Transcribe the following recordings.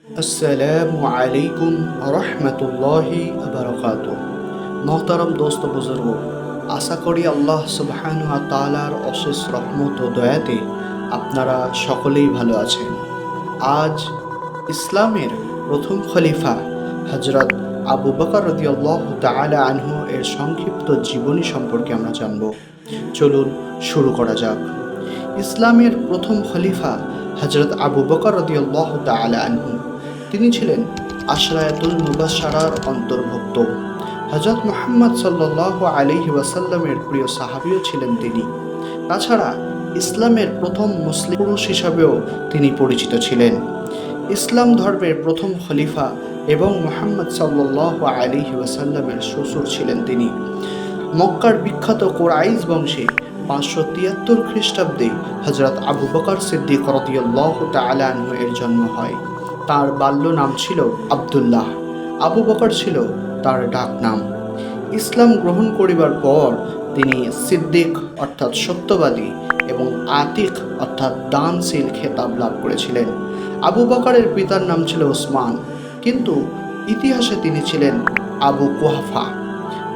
আসসালামু আলাইকুম রহমতুল্লাহি বারাকাতুহু। মোহতারম দোস্ত বুজুর্গ, আশা করি আল্লাহ সুবহানাহু ওয়া তাআলার অশেষ রহমত ও দয়াতে আপনারা সকলেই ভালো আছেন। আজ ইসলামের প্রথম খলিফা হযরত আবু বকর রাদিয়াল্লাহু তাআলা আনহু এর সংক্ষিপ্ত জীবনী সম্পর্কে আমরা জানব। চলুন শুরু করা যাক। ইসলামের প্রথম খলিফা হযরত আবু বকর রাদিয়াল্লাহু তাআলা আনহু। তিনি ছিলেন আশরায়াতুল মুবাশশারার অন্তর্ভুক্ত। হযরত মুহাম্মদ সাল্লাল্লাহু আলাইহি ওয়াসাল্লামের প্রিয় সাহাবীও ছিলেন তিনি। তাছাড়া ইসলামের প্রথম মুসলিম পুরুষ হিসাবেও তিনি পরিচিত ছিলেন। ইসলাম ধর্মের প্রথম খলিফা এবং মুহাম্মদ সাল্লাল্লাহু আলাইহি ওয়াসাল্লামের শ্বশুর ছিলেন তিনি। মক্কার বিখ্যাত কুরাইশ বংশে 573 খ্রিস্টাব্দে হযরত আবু বকর সিদ্দিক রাদিয়াল্লাহু তাআলা আনহু এর জন্ম হয়। তার বাল্য নাম ছিল আব্দুল্লাহ। আবু বকর ছিল তার ডাক নাম। ইসলাম গ্রহণ করিবার পর তিনি সিদ্দিক অর্থাৎ সত্যবাদী এবং আতিক অর্থাৎ দানশীল খেতাব লাভ করেছিলেন। আবু বকরের পিতার নাম ছিল ওসমান, কিন্তু ইতিহাসে তিনি ছিলেন আবু কুহাফা।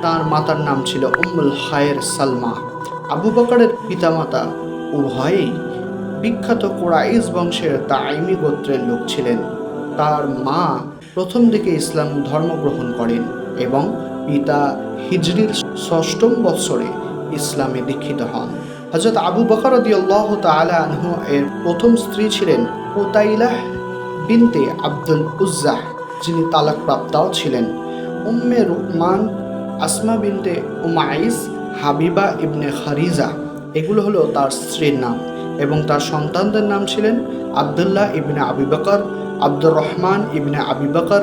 তার মাতার নাম ছিল উম্মুল খায়ের সালমা। আবু বকরের পিতামাতা উভয়েই বিখ্যাত কুরাইশ বংশের তাইমি গোত্রের লোক ছিলেন। তার মা প্রথম দিকে ইসলাম ধর্ম গ্রহণ করেন এবং পিতা হিজরির 6ম বৎসরে ইসলামে দীক্ষিত হন। হযরত আবু বকর রাদিয়াল্লাহু তাআলা আনহু এর প্রথম স্ত্রী ছিলেন উতাইলাহ বিনতে আব্দুল উজ্জা, যিনি তালাকপ্রাপ্তাও ছিলেন। উম্মে রুকমান, আসমা বিনতে উমাইস, হাবিবা ইবনে খারিজা, এগুলো হলো তার স্ত্রীর নাম। এবং তার সন্তানদের নাম ছিলেন আবদুল্লাহ ইবনে আবি বকর, আব্দুর রহমান ইবনে আবি বকর,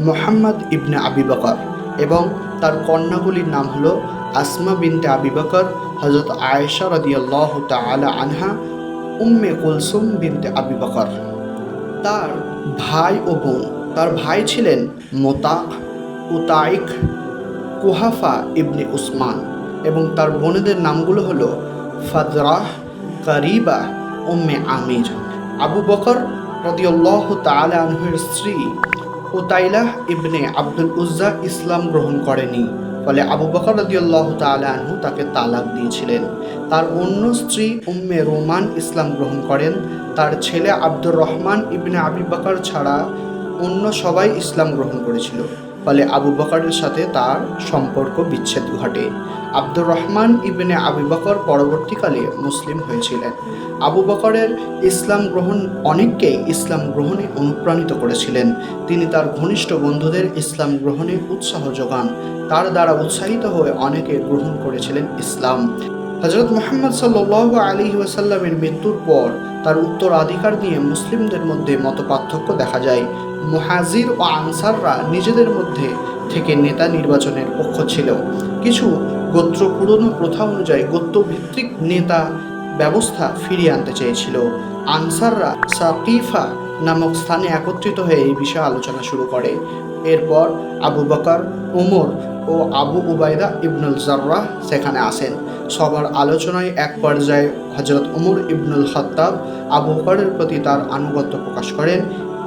মুহাম্মদ ইবনে আবি বকর। এবং তার কন্যাগুলির নাম হলো আসমা বিনতে আবি বকর, হযরত আয়েশা রাদিয়াল্লাহু তাআলা আনহা, উম্মে কুলসুম বিনতে আবি বকর। তার ভাই ও বোন, তার ভাই ছিলেন মোতাক, উতাইক, কুহাফা ইবনে উসমান, এবং তার বোনেদের নামগুলো হলো ফাজরাহ, কারিবা, উম্মে আমির। আবু বকর রাদিয়াল্লাহু তাআলা আনহুর স্ত্রী উতাইলাহ ইবনে আব্দুল উজ্জা ইসলাম গ্রহণ করেনি, ফলে আবু বকর রাদিয়াল্লাহু তাআলা আনহু তাকে তালাক দিয়েছিলেন। তার অন্য স্ত্রী উম্মে রোমান ইসলাম গ্রহণ করেন। তার ছেলে আব্দুর রহমান ইবনে আবি বকর ছাড়া অন্য সবাই ইসলাম গ্রহণ করেছিল, ফলে আবু বকরের সাথে তার সম্পর্ক বিচ্ছেদ ঘটে। আব্দুর রহমান ইবনে আবি বকর পরবর্তীকালে মুসলিম হয়েছিলেন। আবু বকরের ইসলাম গ্রহণ অনেককে ইসলাম গ্রহণে অনুপ্রাণিত করেছিলেন। তিনি তার ঘনিষ্ঠ বন্ধুদের ইসলাম গ্রহণে উৎসাহ যোগান। তার দ্বারা উৎসাহিত হয়ে অনেকে গ্রহণ করেছিলেন ইসলাম। হযরত মুহাম্মদ সাল্লাল্লাহু আলাইহি ওয়াসাল্লামের মৃত্যুর পর তার উত্তরাধিকার নিয়ে মুসলিমদের মধ্যে মতপার্থক্য দেখা যায়। মুহাজির ও আনসাররা নিজেদের মধ্যে থেকে নেতা নির্বাচনের পক্ষ ছিল। কিছু গোত্র পুরনো প্রথা অনুযায়ী গোত্রভিত্তিক নেতা ব্যবস্থা ফিরিয়ে আনতে চেয়েছিল। আনসাররা সাকিফা নামক স্থানে একত্রিত হয়ে এই বিষয়ে আলোচনা শুরু করে। এরপর আবু বকর, ওমর ও আবু উবাইদা ইবনুল জাররাহ সেখানে আসেন। সবার আলোচনায় এক পর্যায়ে হযরত ওমর ইবনুল খাত্তাব আবু বকরের প্রতি তার আনুগত্য প্রকাশ করেন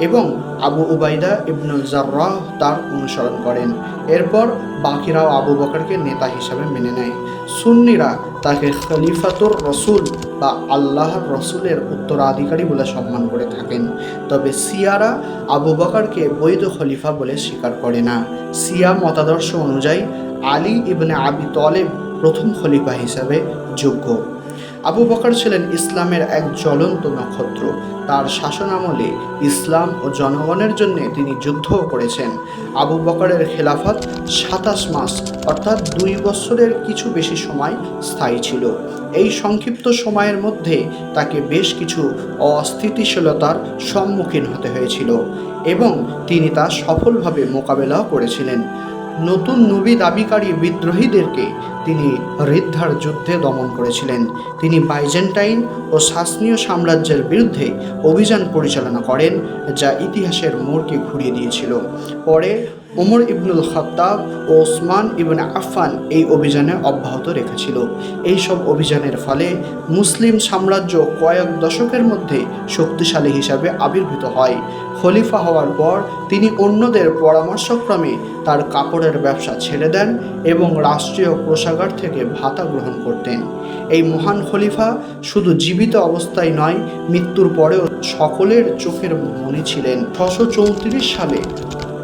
এবং আবু উবাইদা ইবনুল জাররাহ তার অনুসরণ করেন। এরপর বাকিরাও আবু বকরকে নেতা হিসাবে মেনে নেয়। সুন্নিরা তাকে খলিফাতুর রসুল বা আল্লাহর রসুলের উত্তরাধিকারী বলে সম্মান করে থাকেন। তবে শিয়ারা আবু বকরকে বৈধ খলিফা বলে স্বীকার করে না। শিয়া মতাদর্শ অনুযায়ী আলী ইবনে আবি তালেব প্রথম খলিফা হিসাবে যোগ্য। আবু বকর ছিলেন ইসলামের এক জ্বলন্ত নক্ষত্র। তার শাসনামলে ইসলাম ও জনগণের জন্য তিনি যুদ্ধও করেছেন। আবু বকরের খেলাফত 27 মাস অর্থাৎ 2 বছরের কিছু বেশি সময় স্থায়ী ছিল। এই সংক্ষিপ্ত সময়ের মধ্যে তাকে বেশ কিছু অস্থিতিশীলতার সম্মুখীন হতে হয়েছিল এবং তিনি তা সফলভাবে মোকাবেলাও করেছিলেন। নতুন নবী দাবিকারী বিদ্রোহীদেরকে তিনি রিদ্ধার যুদ্ধে দমন করেছিলেন। তিনি বাইজেন্টাইন ও সাসনীয় সাম্রাজ্যের বিরুদ্ধে অভিযান পরিচালনা করেন, যা ইতিহাসের মোড়কে ঘুরিয়ে দিয়েছিল। পরে ওমর ইবনুল খাত্তাব ও ওসমান ইবনে আফফান এই অভিযানে অব্যাহত রেখেছিল। এই সব অভিযানের ফলে মুসলিম সাম্রাজ্য কয়েক দশকের মধ্যে শক্তিশালী হিসাবে আবির্ভূত হয়। খলিফা হওয়ার পর তিনি অন্যদের পরামর্শক্রমে তার কাপড়ের ব্যবসা ছেড়ে দেন এবং রাষ্ট্রীয় কোষাগার থেকে ভাতা গ্রহণ করতেন। এই মহান খলিফা শুধু জীবিত অবস্থায় নয়, মৃত্যুর পরেও সকলের চোখের মণি ছিলেন। 634 সালে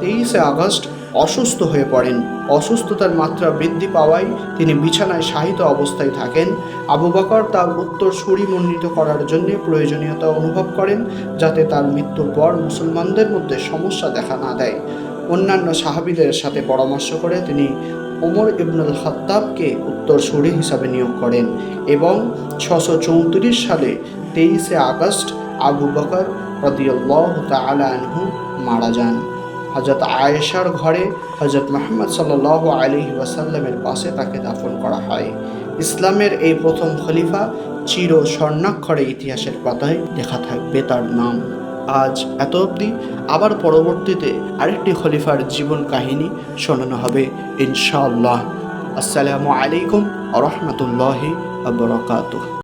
23 আগস্ট অসুস্থ হয়ে পড়েন। অসুস্থতার মাত্রা বৃদ্ধি পাওয়ায় তিনি বিছানায় শায়িত অবস্থায় থাকেন। আবু বকর তার উত্তরসূরি মনোনীত করার জন্য প্রয়োজনীয়তা অনুভব করেন, যাতে তার মৃত্যুর পর মুসলমানদের মধ্যে সমস্যা দেখা না দেয়। অন্যান্য সাহাবীদের সাথে পরামর্শ করে তিনি ওমর ইবনুল খাত্তাবকে উত্তরসূরি হিসাবে নিয়োগ করেন এবং 634 সালে 23 আগস্ট আবু বকর রাদিয়াল্লাহু তাআলা আনহু মারা যান। হযরত আয়েশার ঘরে হযরত মুহাম্মদ সাল্লাল্লাহু আলাইহি ওয়াসাল্লামের পাশে তাকে দাফন করা হয়। ইসলামের এই প্রথম খলিফা চির স্বর্ণাক্ষরে ইতিহাসের পাতায় লেখা থাকবে তার নাম। আজ এত অবধি, আবার পরবর্তীতে আরেকটি খলিফার জীবন কাহিনী শোনানো হবে ইনশাআল্লাহ। আসসালামু আলাইকুম ওয়া রাহমাতুল্লাহি ওয়া বারাকাতুহু।